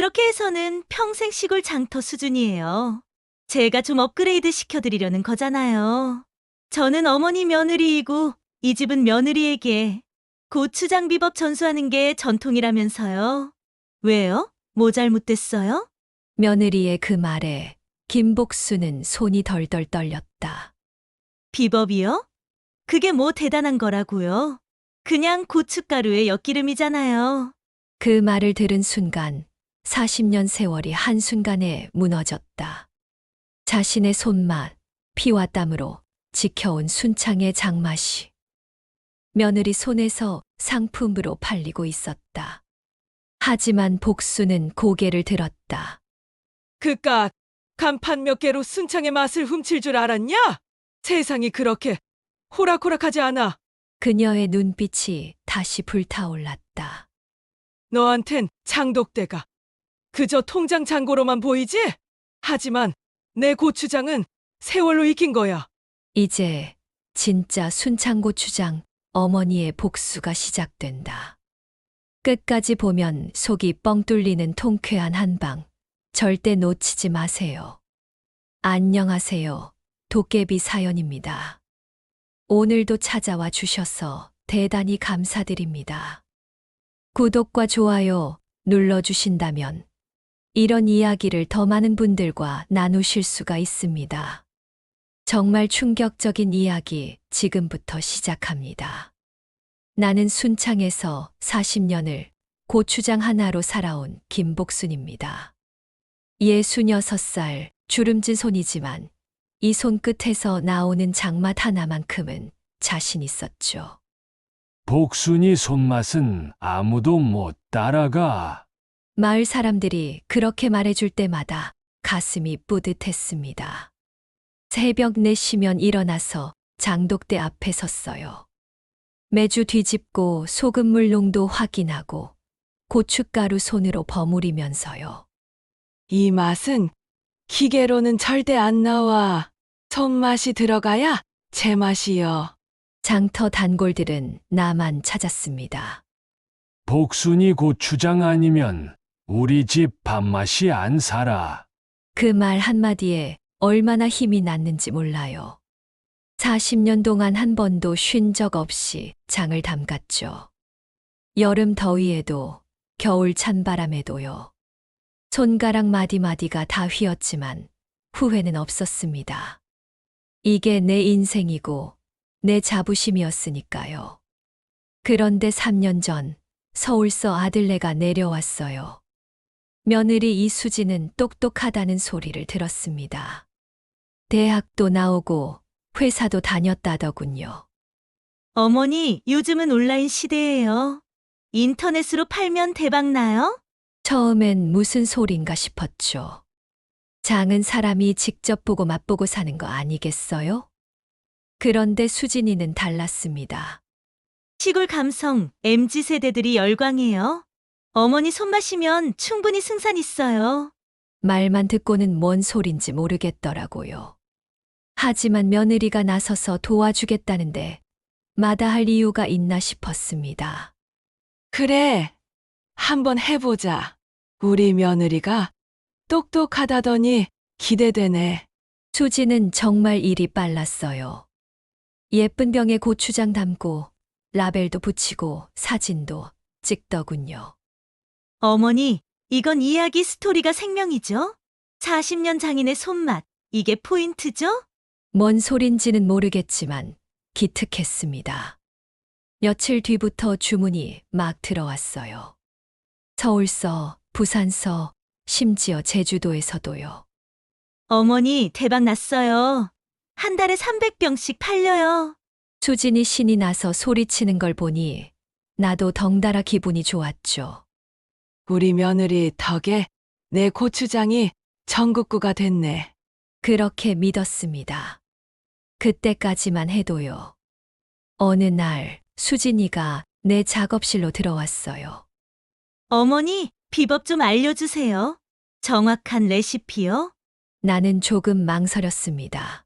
그렇게 해서는 평생 시골 장터 수준이에요. 제가 좀 업그레이드 시켜드리려는 거잖아요. 저는 어머니 며느리이고 이 집은 며느리에게 고추장 비법 전수하는 게 전통이라면서요. 왜요? 뭐 잘못됐어요? 며느리의 그 말에 김복수는 손이 덜덜 떨렸다. 비법이요? 그게 뭐 대단한 거라고요? 그냥 고춧가루에 엿기름이잖아요. 그 말을 들은 순간 40년 세월이 한순간에 무너졌다. 자신의 손맛, 피와 땀으로 지켜온 순창의 장맛이 며느리 손에서 상품으로 팔리고 있었다. 하지만 복수는 고개를 들었다. 그깟 간판 몇 개로 순창의 맛을 훔칠 줄 알았냐? 세상이 그렇게 호락호락하지 않아. 그녀의 눈빛이 다시 불타올랐다. 너한텐 장독대가 그저 통장 잔고로만 보이지? 하지만 내 고추장은 세월로 익힌 거야. 이제 진짜 순창고추장 어머니의 복수가 시작된다. 끝까지 보면 속이 뻥 뚫리는 통쾌한 한방. 절대 놓치지 마세요. 안녕하세요. 도깨비 사연입니다. 오늘도 찾아와 주셔서 대단히 감사드립니다. 구독과 좋아요 눌러주신다면 이런 이야기를 더 많은 분들과 나누실 수가 있습니다. 정말 충격적인 이야기 지금부터 시작합니다. 나는 순창에서 40년을 고추장 하나로 살아온 김복순입니다. 66살 주름진 손이지만 이 손끝에서 나오는 장맛 하나만큼은 자신 있었죠. 복순이 손맛은 아무도 못 따라가. 마을 사람들이 그렇게 말해줄 때마다 가슴이 뿌듯했습니다. 새벽 4시면 일어나서 장독대 앞에 섰어요. 매주 뒤집고 소금물 농도 확인하고 고춧가루 손으로 버무리면서요. 이 맛은 기계로는 절대 안 나와. 손맛이 들어가야 제맛이여. 장터 단골들은 나만 찾았습니다. 복순이 고추장 아니면 우리 집 밥맛이 안 살아. 그 말 한마디에 얼마나 힘이 났는지 몰라요. 40년 동안 한 번도 쉰 적 없이 장을 담갔죠. 여름 더위에도 겨울 찬바람에도요. 손가락 마디마디가 다 휘었지만 후회는 없었습니다. 이게 내 인생이고 내 자부심이었으니까요. 그런데 3년 전 서울서 아들네가 내려왔어요. 며느리 이수지는 똑똑하다는 소리를 들었습니다. 대학도 나오고 회사도 다녔다더군요. 어머니, 요즘은 온라인 시대예요. 인터넷으로 팔면 대박 나요? 처음엔 무슨 소린가 싶었죠. 장은 사람이 직접 보고 맛보고 사는 거 아니겠어요? 그런데 수진이는 달랐습니다. 시골 감성, MZ 세대들이 열광해요. 어머니 손맛이면 충분히 승산 있어요. 말만 듣고는 뭔 소린지 모르겠더라고요. 하지만 며느리가 나서서 도와주겠다는데 마다할 이유가 있나 싶었습니다. 그래, 한번 해보자. 우리 며느리가 똑똑하다더니 기대되네. 수지는 정말 일이 빨랐어요. 예쁜 병에 고추장 담고 라벨도 붙이고 사진도 찍더군요. 어머니, 이건 이야기 스토리가 생명이죠? 40년 장인의 손맛, 이게 포인트죠? 뭔 소린지는 모르겠지만 기특했습니다. 며칠 뒤부터 주문이 막 들어왔어요. 서울서, 부산서, 심지어 제주도에서도요. 어머니, 대박 났어요. 한 달에 300병씩 팔려요. 수진이 신이 나서 소리치는 걸 보니 나도 덩달아 기분이 좋았죠. 우리 며느리 덕에 내 고추장이 전국구가 됐네. 그렇게 믿었습니다. 그때까지만 해도요. 어느 날 수진이가 내 작업실로 들어왔어요. 어머니, 비법 좀 알려주세요. 정확한 레시피요? 나는 조금 망설였습니다.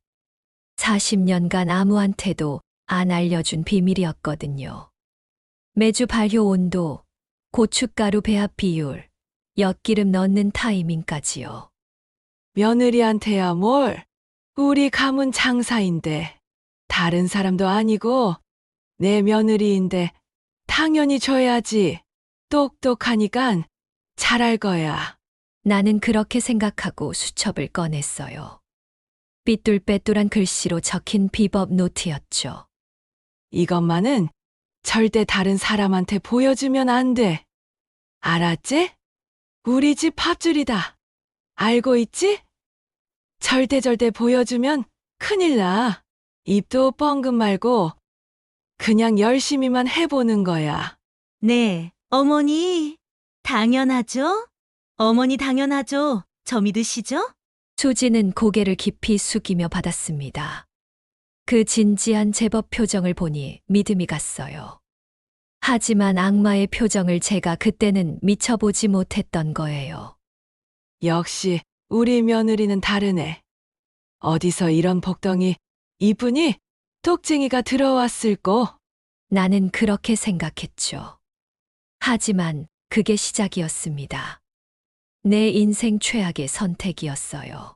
40년간 아무한테도 안 알려준 비밀이었거든요. 매주 발효 온도, 고춧가루 배합 비율, 엿기름 넣는 타이밍까지요. 며느리한테야 뭘? 우리 가문 장사인데. 다른 사람도 아니고 내 며느리인데 당연히 줘야지. 똑똑하니깐 잘할 거야. 나는 그렇게 생각하고 수첩을 꺼냈어요. 삐뚤빼뚤한 글씨로 적힌 비법 노트였죠. 이것만은 절대 다른 사람한테 보여주면 안 돼. 알았지? 우리 집 밥줄이다. 알고 있지? 절대 보여주면 큰일 나. 입도 뻥긋 말고 그냥 열심히만 해보는 거야. 네, 어머니. 당연하죠? 어머니 당연하죠. 저 믿으시죠? 수지는 고개를 깊이 숙이며 받았습니다. 그 진지한 제법 표정을 보니 믿음이 갔어요. 하지만 악마의 표정을 제가 그때는 미쳐보지 못했던 거예요. 역시 우리 며느리는 다르네. 어디서 이런 복덩이 이쁘니 독쟁이가 들어왔을꼬. 나는 그렇게 생각했죠. 하지만 그게 시작이었습니다. 내 인생 최악의 선택이었어요.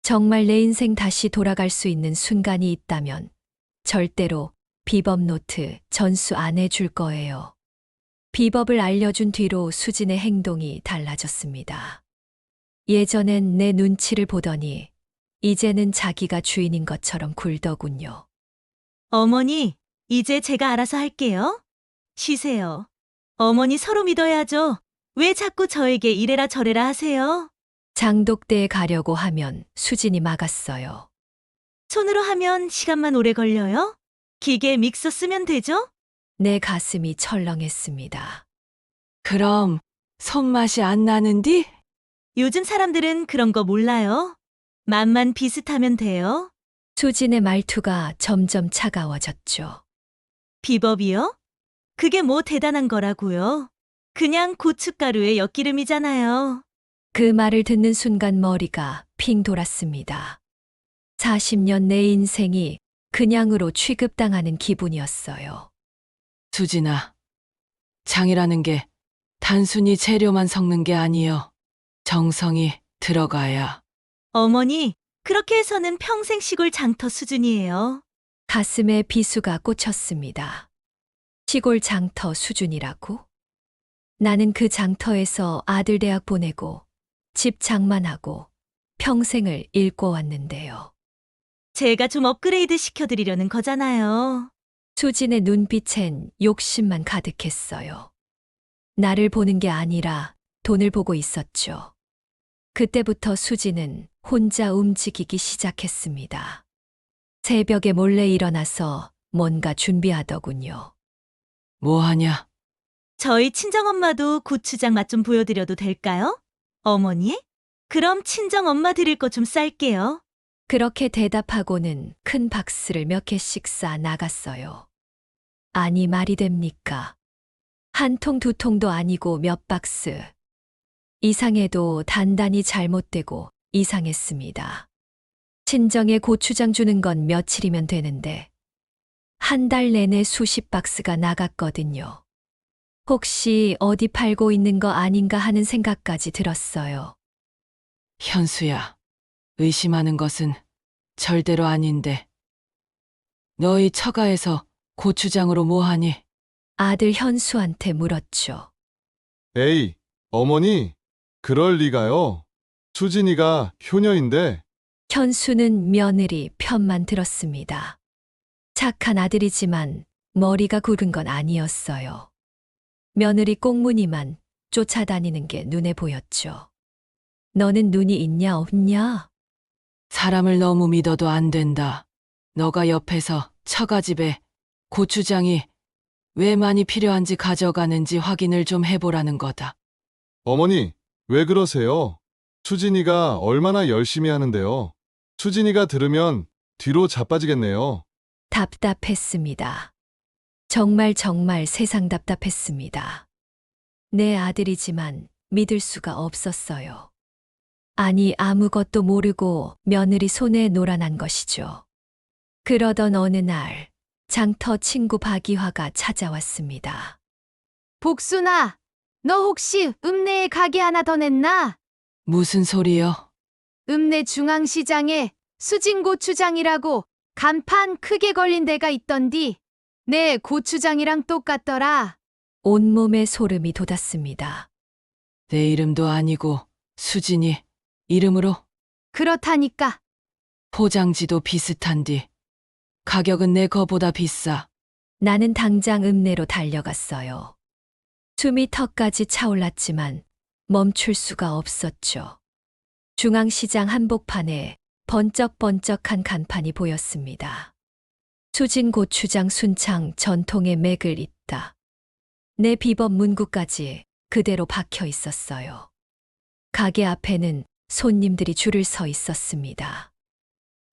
정말 내 인생 다시 돌아갈 수 있는 순간이 있다면 절대로 비법 노트 전수 안 해줄 거예요. 비법을 알려준 뒤로 수진의 행동이 달라졌습니다. 예전엔 내 눈치를 보더니 이제는 자기가 주인인 것처럼 굴더군요. 어머니, 이제 제가 알아서 할게요. 쉬세요. 어머니 서로 믿어야죠. 왜 자꾸 저에게 이래라 저래라 하세요? 장독대에 가려고 하면 수진이 막았어요. 손으로 하면 시간만 오래 걸려요? 기계 믹서 쓰면 되죠? 내 가슴이 철렁했습니다. 그럼 손맛이 안 나는디? 요즘 사람들은 그런 거 몰라요. 맛만 비슷하면 돼요. 수진의 말투가 점점 차가워졌죠. 비법이요? 그게 뭐 대단한 거라고요. 그냥 고춧가루에 엿기름이잖아요. 그 말을 듣는 순간 머리가 핑 돌았습니다. 40년 내 인생이 그냥으로 취급당하는 기분이었어요. 수진아, 장이라는 게 단순히 재료만 섞는 게 아니여. 정성이 들어가야. 어머니, 그렇게 해서는 평생 시골 장터 수준이에요. 가슴에 비수가 꽂혔습니다. 시골 장터 수준이라고? 나는 그 장터에서 아들 대학 보내고 집 장만하고 평생을 읽고 왔는데요. 제가 좀 업그레이드 시켜드리려는 거잖아요. 수진의 눈빛엔 욕심만 가득했어요. 나를 보는 게 아니라 돈을 보고 있었죠. 그때부터 수진은 혼자 움직이기 시작했습니다. 새벽에 몰래 일어나서 뭔가 준비하더군요. 뭐 하냐? 저희 친정엄마도 고추장 맛 좀 보여드려도 될까요? 어머니? 그럼 친정엄마 드릴 거 좀 쌀게요. 그렇게 대답하고는 큰 박스를 몇 개씩 싸 나갔어요. 아니 말이 됩니까? 한 통 두 통도 아니고 몇 박스. 이상해도 단단히 잘못되고 이상했습니다. 친정에 고추장 주는 건 며칠이면 되는데 한 달 내내 수십 박스가 나갔거든요. 혹시 어디 팔고 있는 거 아닌가 하는 생각까지 들었어요. 현수야, 의심하는 것은 절대로 아닌데. 너희 처가에서 고추장으로 뭐 하니? 아들 현수한테 물었죠. 에이, 어머니, 그럴 리가요. 수진이가 효녀인데. 현수는 며느리 편만 들었습니다. 착한 아들이지만 머리가 굵은 건 아니었어요. 며느리 꽁무니만 쫓아다니는 게 눈에 보였죠. 너는 눈이 있냐 없냐? 사람을 너무 믿어도 안 된다. 너가 옆에서 처가집에 고추장이 왜 많이 필요한지 가져가는지 확인을 좀 해보라는 거다. 어머니, 왜 그러세요? 수진이가 얼마나 열심히 하는데요. 수진이가 들으면 뒤로 자빠지겠네요. 답답했습니다. 정말 세상 답답했습니다. 내 아들이지만 믿을 수가 없었어요. 아니 아무것도 모르고 며느리 손에 놀아난 것이죠. 그러던 어느 날 장터 친구 박이화가 찾아왔습니다. 복순아, 너 혹시 읍내에 가게 하나 더 냈나? 무슨 소리여? 읍내 중앙시장에 수진고추장이라고 간판 크게 걸린 데가 있던디. 내 고추장이랑 똑같더라. 온몸에 소름이 돋았습니다. 내 이름도 아니고 수진이 이름으로 그렇다니까. 포장지도 비슷한디. 가격은 내 거보다 비싸. 나는 당장 읍내로 달려갔어요. 숨이 턱까지 차올랐지만 멈출 수가 없었죠. 중앙시장 한복판에 번쩍번쩍한 간판이 보였습니다. 수진 고추장 순창 전통의 맥을 잇다. 내 비법 문구까지 그대로 박혀 있었어요. 가게 앞에는 손님들이 줄을 서 있었습니다.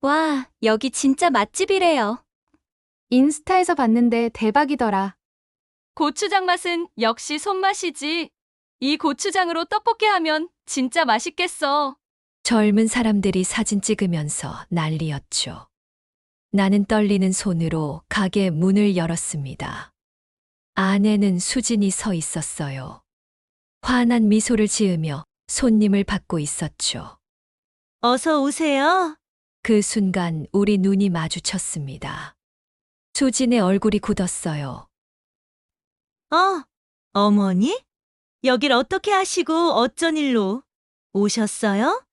와, 여기 진짜 맛집이래요. 인스타에서 봤는데 대박이더라. 고추장 맛은 역시 손맛이지. 이 고추장으로 떡볶이 하면 진짜 맛있겠어. 젊은 사람들이 사진 찍으면서 난리였죠. 나는 떨리는 손으로 가게 문을 열었습니다. 안에는 수진이 서 있었어요. 환한 미소를 지으며 손님을 받고 있었죠. 어서 오세요. 그 순간 우리 눈이 마주쳤습니다. 수진의 얼굴이 굳었어요. 어머니? 여길 어떻게 하시고 어쩐 일로 오셨어요?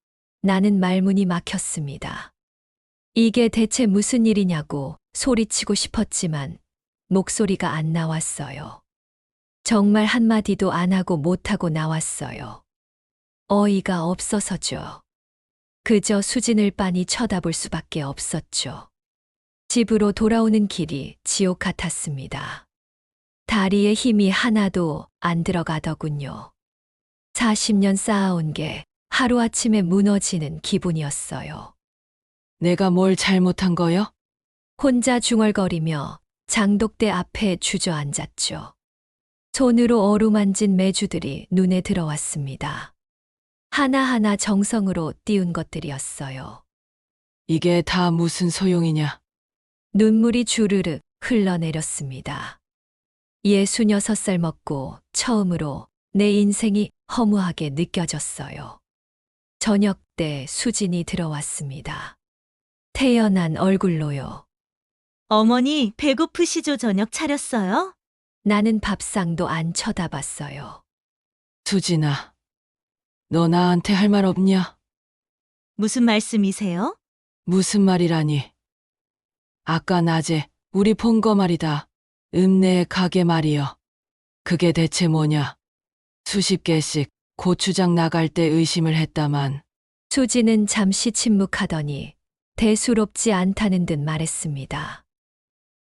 나는 말문이 막혔습니다. 이게 대체 무슨 일이냐고 소리치고 싶었지만 목소리가 안 나왔어요. 정말 한마디도 안 하고 못하고 나왔어요. 어이가 없어서죠. 그저 수진을 빤히 쳐다볼 수밖에 없었죠. 집으로 돌아오는 길이 지옥 같았습니다. 다리에 힘이 하나도 안 들어가더군요. 40년 쌓아온 게 하루아침에 무너지는 기분이었어요. 내가 뭘 잘못한 거요? 혼자 중얼거리며 장독대 앞에 주저앉았죠. 손으로 어루만진 메주들이 눈에 들어왔습니다. 하나하나 정성으로 띄운 것들이었어요. 이게 다 무슨 소용이냐? 눈물이 주르륵 흘러내렸습니다. 66살 먹고 처음으로 내 인생이 허무하게 느껴졌어요. 저녁 때 수진이 들어왔습니다. 태연한 얼굴로요. 어머니, 배고프시죠? 저녁 차렸어요? 나는 밥상도 안 쳐다봤어요. 수진아, 너 나한테 할 말 없냐? 무슨 말씀이세요? 무슨 말이라니? 아까 낮에 우리 본 거 말이다. 읍내의 가게 말이여. 그게 대체 뭐냐? 수십 개씩 고추장 나갈 때 의심을 했다만 수지는 잠시 침묵하더니 대수롭지 않다는 듯 말했습니다.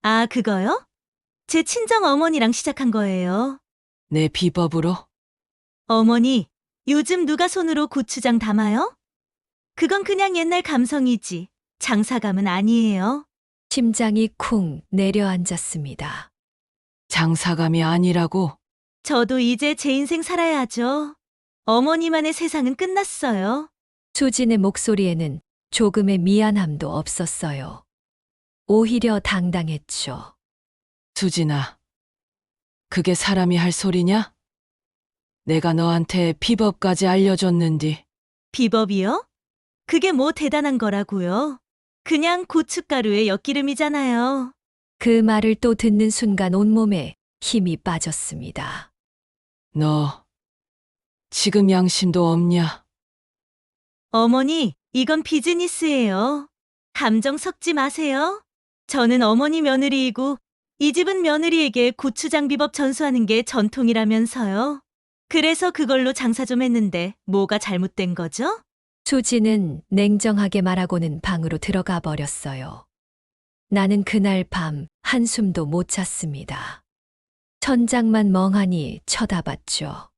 아, 그거요? 제 친정 어머니랑 시작한 거예요. 내 비법으로? 어머니, 요즘 누가 손으로 고추장 담아요? 그건 그냥 옛날 감성이지. 장사감은 아니에요. 심장이 쿵 내려앉았습니다. 장사감이 아니라고? 저도 이제 제 인생 살아야죠. 어머니만의 세상은 끝났어요. 수진의 목소리에는 조금의 미안함도 없었어요. 오히려 당당했죠. 수진아, 그게 사람이 할 소리냐? 내가 너한테 비법까지 알려줬는디. 비법이요? 그게 뭐 대단한 거라고요? 그냥 고춧가루에 엿기름이잖아요. 그 말을 또 듣는 순간 온몸에 힘이 빠졌습니다. 너 지금 양심도 없냐? 어머니, 이건 비즈니스예요. 감정 섞지 마세요. 저는 어머니 며느리이고 이 집은 며느리에게 고추장 비법 전수하는 게 전통이라면서요. 그래서 그걸로 장사 좀 했는데 뭐가 잘못된 거죠? 수지는 냉정하게 말하고는 방으로 들어가 버렸어요. 나는 그날 밤 한숨도 못 잤습니다. 천장만 멍하니 쳐다봤죠.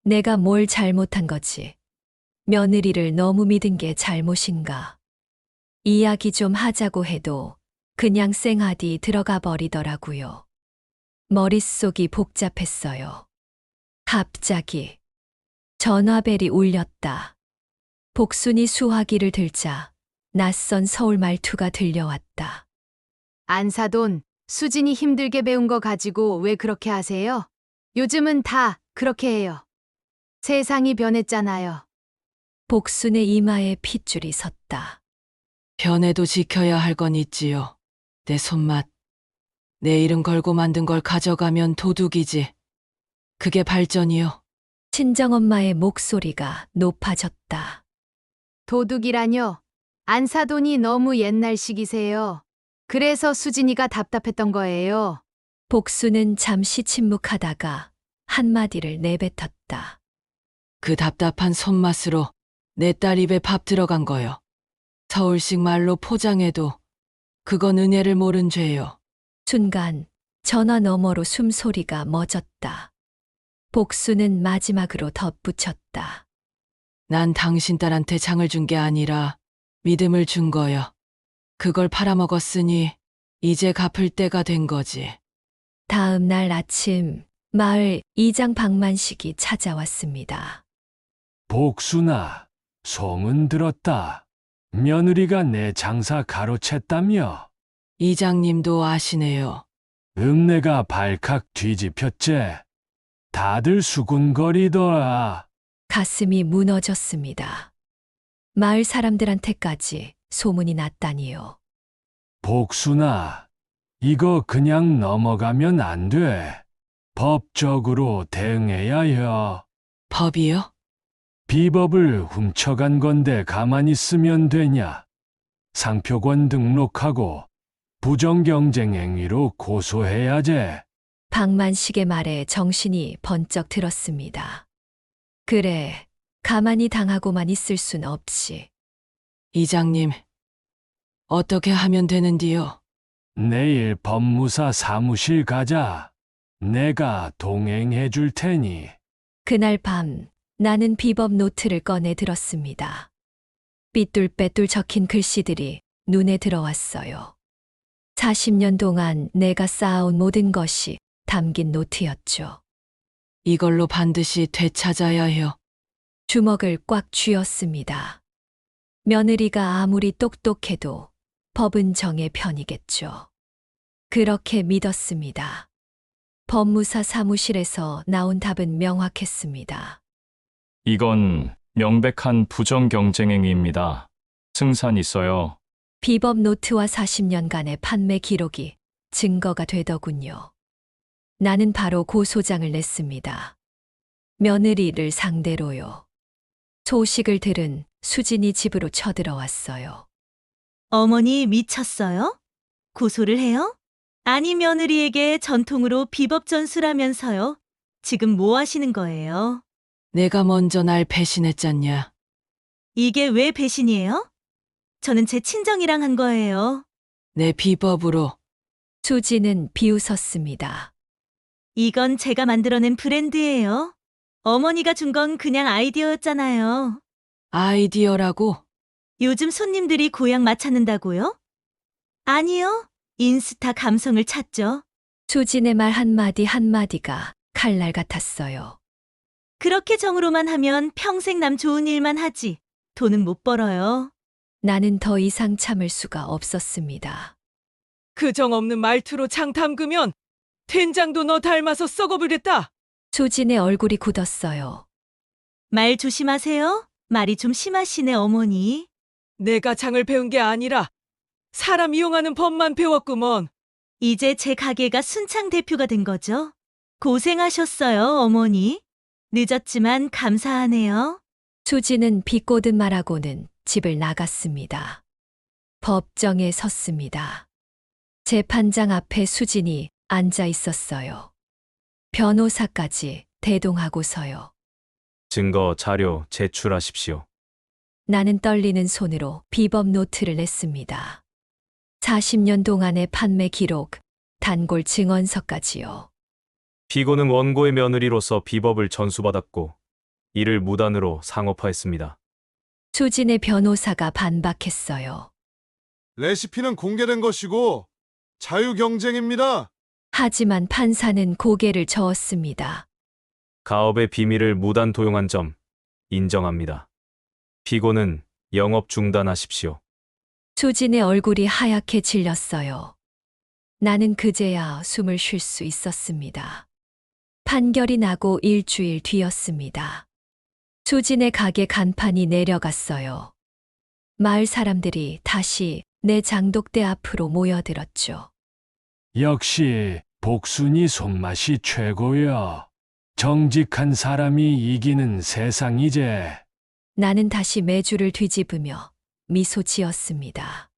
내가 뭘 잘못한 거지? 며느리를 너무 믿은 게 잘못인가? 이야기 좀 하자고 해도 그냥 쌩하디 들어가 버리더라고요. 머릿속이 복잡했어요. 갑자기 전화벨이 울렸다. 복순이 수화기를 들자 낯선 서울 말투가 들려왔다. 안사돈, 수진이 힘들게 배운 거 가지고 왜 그렇게 하세요? 요즘은 다 그렇게 해요. 세상이 변했잖아요. 복순의 이마에 핏줄이 섰다. 변해도 지켜야 할 건 있지요. 내 손맛. 내 이름 걸고 만든 걸 가져가면 도둑이지. 그게 발전이요. 친정엄마의 목소리가 높아졌다. 도둑이라뇨. 안사돈이 너무 옛날식이세요. 그래서 수진이가 답답했던 거예요. 복순은 잠시 침묵하다가 한마디를 내뱉었다. 그 답답한 손맛으로 내 딸 입에 밥 들어간 거요. 서울식 말로 포장해도 그건 은혜를 모른 죄요. 순간 전화 너머로 숨소리가 멎었다. 복순은 마지막으로 덧붙였다. 난 당신 딸한테 장을 준 게 아니라 믿음을 준 거요. 그걸 팔아먹었으니 이제 갚을 때가 된 거지. 다음 날 아침 마을 이장 박만식이 찾아왔습니다. 복순아, 소문 들었다. 며느리가 내 장사 가로챘다며. 이장님도 아시네요. 읍내가 발칵 뒤집혔제. 다들 수군거리더라. 가슴이 무너졌습니다. 마을 사람들한테까지 소문이 났다니요. 복순아, 이거 그냥 넘어가면 안 돼. 법적으로 대응해야 해. 법이요? 비법을 훔쳐간 건데 가만히 있으면 되냐? 상표권 등록하고 부정경쟁 행위로 고소해야지. 박만식의 말에 정신이 번쩍 들었습니다. 그래, 가만히 당하고만 있을 순 없지. 이장님, 어떻게 하면 되는디요? 내일 법무사 사무실 가자. 내가 동행해 줄 테니. 그날 밤 나는 비법 노트를 꺼내 들었습니다. 삐뚤빼뚤 적힌 글씨들이 눈에 들어왔어요. 40년 동안 내가 쌓아온 모든 것이 담긴 노트였죠. 이걸로 반드시 되찾아야 해요. 주먹을 꽉 쥐었습니다. 며느리가 아무리 똑똑해도 법은 정의 편이겠죠. 그렇게 믿었습니다. 법무사 사무실에서 나온 답은 명확했습니다. 이건 명백한 부정 경쟁 행위입니다. 승산 있어요. 비법 노트와 40년간의 판매 기록이 증거가 되더군요. 나는 바로 고소장을 냈습니다. 며느리를 상대로요. 소식을 들은 수진이 집으로 쳐들어왔어요. 어머니 미쳤어요? 고소를 해요? 아니 며느리에게 전통으로 비법 전수라면서요. 지금 뭐 하시는 거예요? 내가 먼저 날 배신했잖냐. 이게 왜 배신이에요? 저는 제 친정이랑 한 거예요. 내 비법으로. 수지는 비웃었습니다. 이건 제가 만들어낸 브랜드예요. 어머니가 준 건 그냥 아이디어였잖아요. 아이디어라고? 요즘 손님들이 고향 맛 찾는다고요? 아니요. 인스타 감성을 찾죠. 수진의 말 한마디 한마디가 칼날 같았어요. 그렇게 정으로만 하면 평생 남 좋은 일만 하지. 돈은 못 벌어요. 나는 더 이상 참을 수가 없었습니다. 그 정없는 말투로 장 담그면 된장도 너 닮아서 썩어버렸다. 수진의 얼굴이 굳었어요. 말 조심하세요. 말이 좀 심하시네 어머니. 내가 장을 배운 게 아니라 사람 이용하는 법만 배웠구먼. 이제 제 가게가 순창 대표가 된 거죠. 고생하셨어요 어머니. 늦었지만 감사하네요. 수지는 비꼬듯 말하고는 집을 나갔습니다. 법정에 섰습니다. 재판장 앞에 수진이 앉아 있었어요. 변호사까지 대동하고서요. 증거 자료 제출하십시오. 나는 떨리는 손으로 비법 노트를 냈습니다. 40년 동안의 판매 기록, 단골 증언서까지요. 피고는 원고의 며느리로서 비법을 전수받았고 이를 무단으로 상업화했습니다. 수진의 변호사가 반박했어요. 레시피는 공개된 것이고 자유 경쟁입니다. 하지만 판사는 고개를 저었습니다. 가업의 비밀을 무단 도용한 점 인정합니다. 피고는 영업 중단하십시오. 수진의 얼굴이 하얗게 질렸어요. 나는 그제야 숨을 쉴 수 있었습니다. 판결이 나고 일주일 뒤였습니다. 수진의 가게 간판이 내려갔어요. 마을 사람들이 다시 내 장독대 앞으로 모여들었죠. 역시 복순이 손맛이 최고여. 정직한 사람이 이기는 세상이제. 나는 다시 메주를 뒤집으며 미소 지었습니다.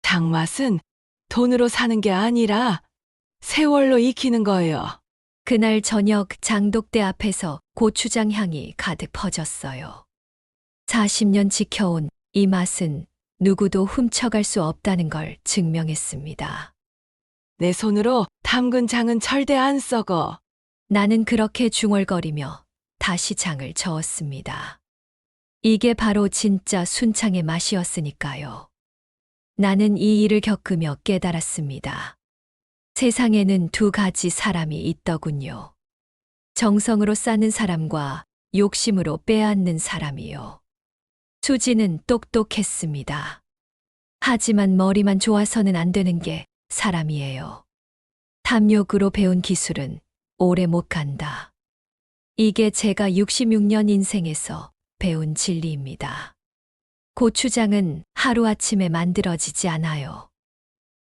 장맛은 돈으로 사는 게 아니라 세월로 익히는 거예요. 그날 저녁 장독대 앞에서 고추장 향이 가득 퍼졌어요. 40년 지켜온 이 맛은 누구도 훔쳐갈 수 없다는 걸 증명했습니다. 내 손으로 담근 장은 절대 안 썩어. 나는 그렇게 중얼거리며 다시 장을 저었습니다. 이게 바로 진짜 순창의 맛이었으니까요. 나는 이 일을 겪으며 깨달았습니다. 세상에는 두 가지 사람이 있더군요. 정성으로 쌓는 사람과 욕심으로 빼앗는 사람이요. 수지는 똑똑했습니다. 하지만 머리만 좋아서는 안 되는 게 사람이에요. 탐욕으로 배운 기술은 오래 못 간다. 이게 제가 66년 인생에서 배운 진리입니다. 고추장은 하루아침에 만들어지지 않아요.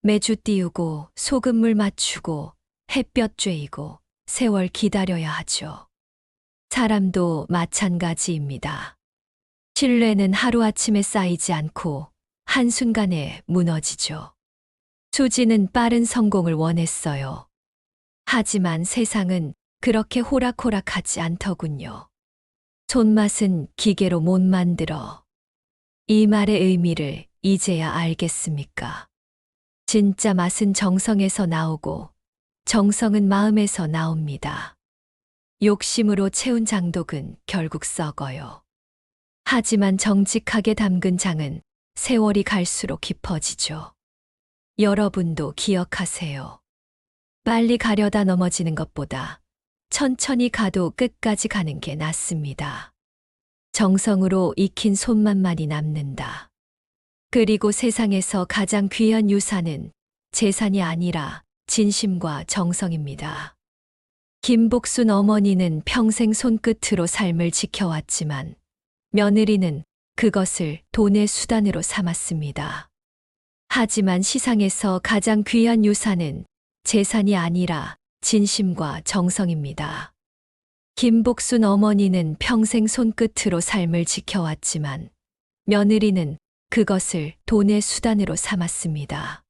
매주 띄우고 소금물 맞추고 햇볕 쬐이고 세월 기다려야 하죠. 사람도 마찬가지입니다. 신뢰는 하루아침에 쌓이지 않고 한순간에 무너지죠. 수지는 빠른 성공을 원했어요. 하지만 세상은 그렇게 호락호락하지 않더군요. 손맛은 기계로 못 만들어. 이 말의 의미를 이제야 알겠습니까? 진짜 맛은 정성에서 나오고 정성은 마음에서 나옵니다. 욕심으로 채운 장독은 결국 썩어요. 하지만 정직하게 담근 장은 세월이 갈수록 깊어지죠. 여러분도 기억하세요. 빨리 가려다 넘어지는 것보다 천천히 가도 끝까지 가는 게 낫습니다. 정성으로 익힌 손맛만이 남는다. 그리고 세상에서 가장 귀한 유산은 재산이 아니라 진심과 정성입니다. 김복순 어머니는 평생 손끝으로 삶을 지켜왔지만 며느리는 그것을 돈의 수단으로 삼았습니다. 하지만 시상에서 가장 귀한 유산은 재산이 아니라 진심과 정성입니다. 김복순 어머니는 평생 손끝으로 삶을 지켜왔지만 며느리는 그것을 돈의 수단으로 삼았습니다.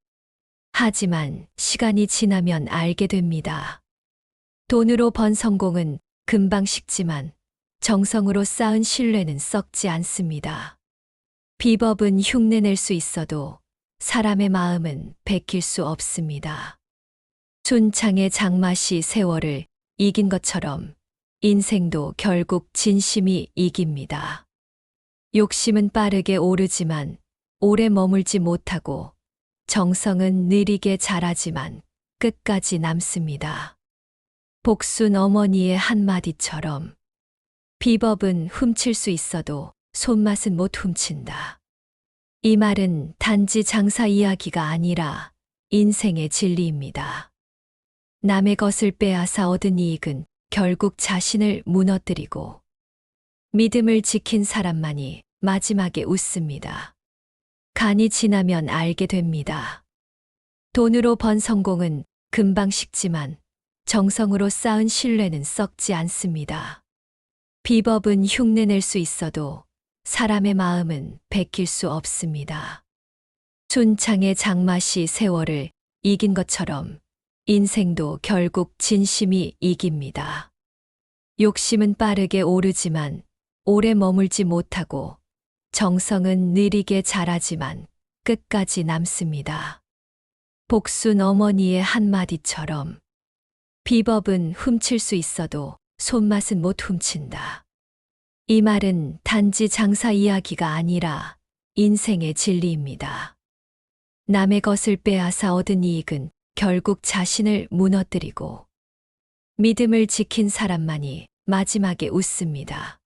하지만 시간이 지나면 알게 됩니다. 돈으로 번 성공은 금방 식지만 정성으로 쌓은 신뢰는 썩지 않습니다. 비법은 흉내낼 수 있어도 사람의 마음은 베낄 수 없습니다. 순창의 장맛이 세월을 이긴 것처럼 인생도 결국 진심이 이깁니다. 욕심은 빠르게 오르지만 오래 머물지 못하고 정성은 느리게 자라지만 끝까지 남습니다. 복순 어머니의 한마디처럼 비법은 훔칠 수 있어도 손맛은 못 훔친다. 이 말은 단지 장사 이야기가 아니라 인생의 진리입니다. 남의 것을 빼앗아 얻은 이익은 결국 자신을 무너뜨리고 믿음을 지킨 사람만이 마지막에 웃습니다. 간이 지나면 알게 됩니다. 돈으로 번 성공은 금방 식지만 정성으로 쌓은 신뢰는 썩지 않습니다. 비법은 흉내낼 수 있어도 사람의 마음은 베낄 수 없습니다. 순창의 장맛이 세월을 이긴 것처럼 인생도 결국 진심이 이깁니다. 욕심은 빠르게 오르지만 오래 머물지 못하고 정성은 느리게 자라지만 끝까지 남습니다. 복순 어머니의 한마디처럼 비법은 훔칠 수 있어도 손맛은 못 훔친다. 이 말은 단지 장사 이야기가 아니라 인생의 진리입니다. 남의 것을 빼앗아 얻은 이익은 결국 자신을 무너뜨리고 믿음을 지킨 사람만이 마지막에 웃습니다.